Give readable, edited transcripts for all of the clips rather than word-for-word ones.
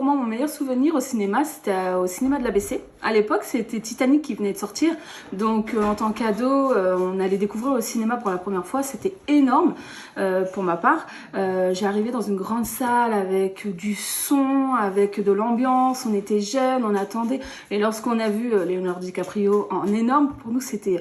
pour moi mon meilleur souvenir au cinéma, c'était au cinéma de l'ABC. À l'époque, c'était Titanic qui venait de sortir. Donc en tant qu'ado, on allait découvrir le cinéma pour la première fois. C'était énorme pour ma part. J'ai arrivé dans une grande salle avec du son, avec de l'ambiance. On était jeunes, on attendait. Et lorsqu'on a vu Leonardo DiCaprio en énorme, pour nous c'était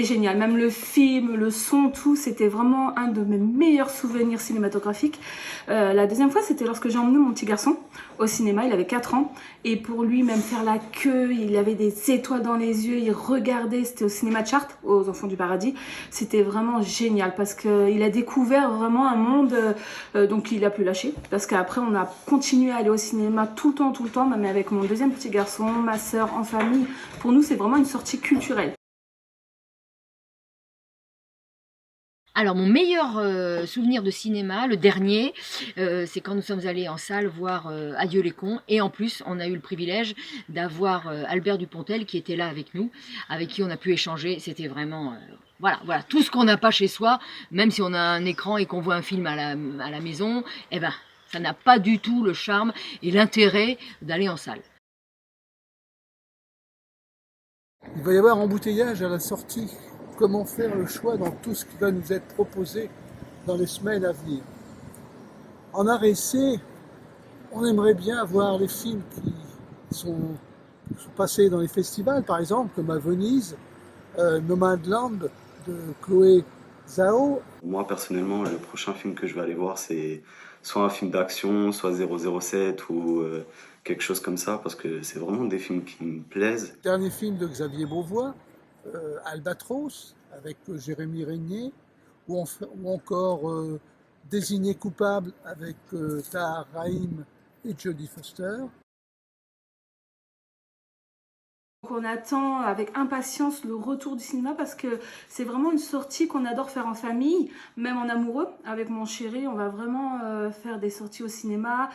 génial. Même le film, le son, tout, c'était vraiment un de mes meilleurs souvenirs cinématographiques. La deuxième fois, c'était lorsque j'ai emmené mon petit garçon au cinéma. Il avait 4 ans. Et pour lui, même faire la queue, il avait des étoiles dans les yeux. Il regardait, c'était au cinéma de Chartres, aux Enfants du Paradis. C'était vraiment génial parce qu'il a découvert vraiment un monde. Donc il a pu lâcher. Parce qu'après, on a continué à aller au cinéma tout le temps, même avec mon deuxième petit garçon, ma soeur, en famille. Pour nous, c'est vraiment une sortie culturelle. Alors mon meilleur souvenir de cinéma, le dernier, c'est quand nous sommes allés en salle voir Adieu les cons. Et en plus, on a eu le privilège d'avoir Albert Dupontel qui était là avec nous, avec qui on a pu échanger. C'était vraiment, voilà, tout ce qu'on n'a pas chez soi, même si on a un écran et qu'on voit un film à la maison, eh ben, ça n'a pas du tout le charme et l'intérêt d'aller en salle. Il va y avoir embouteillage à la sortie. Comment faire le choix dans tout ce qui va nous être proposé dans les semaines à venir. En art essai, on aimerait bien voir les films qui sont passés dans les festivals, par exemple, comme à Venise, Nomadland de Chloé Zhao. Moi, personnellement, le prochain film que je vais aller voir, c'est soit un film d'action, soit 007 ou quelque chose comme ça, parce que c'est vraiment des films qui me plaisent. Dernier film de Xavier Beauvois, Albatros, avec Jérémy Régnier, ou encore Désigné coupable avec Tahar Rahim et Jodie Foster. Donc on attend avec impatience le retour du cinéma parce que c'est vraiment une sortie qu'on adore faire en famille, même en amoureux. Avec mon chéri, on va vraiment faire des sorties au cinéma.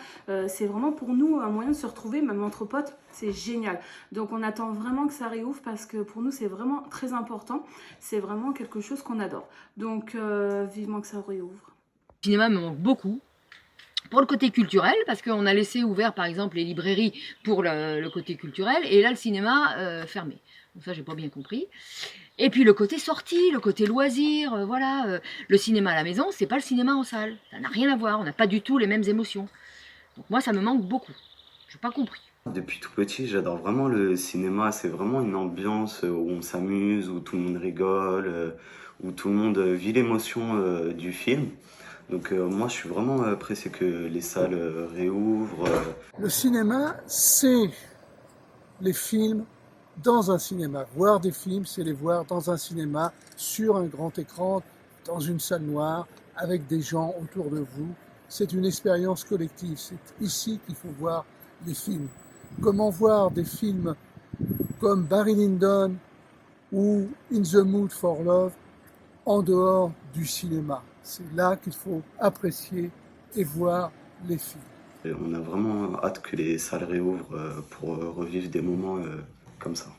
C'est vraiment pour nous un moyen de se retrouver, même entre potes. C'est génial. Donc on attend vraiment que ça réouvre parce que pour nous c'est vraiment très important. C'est vraiment quelque chose qu'on adore. Donc vivement que ça réouvre. Le cinéma me manque beaucoup. Pour le côté culturel, parce qu'on a laissé ouvert par exemple les librairies pour le côté culturel, et là le cinéma fermé. Donc ça j'ai pas bien compris. Et puis le côté sortie, le côté loisir, voilà. Le cinéma à la maison, c'est pas le cinéma en salle. Ça n'a rien à voir, on n'a pas du tout les mêmes émotions. Donc moi ça me manque beaucoup. J'ai pas compris. Depuis tout petit, j'adore vraiment le cinéma. C'est vraiment une ambiance où on s'amuse, où tout le monde rigole, où tout le monde vit l'émotion du film. Donc moi, je suis vraiment pressé que les salles réouvrent. Le cinéma, c'est les films dans un cinéma. Voir des films, c'est les voir dans un cinéma, sur un grand écran, dans une salle noire, avec des gens autour de vous. C'est une expérience collective. C'est ici qu'il faut voir les films. Comment voir des films comme Barry Lyndon ou In the Mood for Love en dehors du cinéma. C'est là qu'il faut apprécier et voir les films. Et on a vraiment hâte que les salles réouvrent pour revivre des moments comme ça.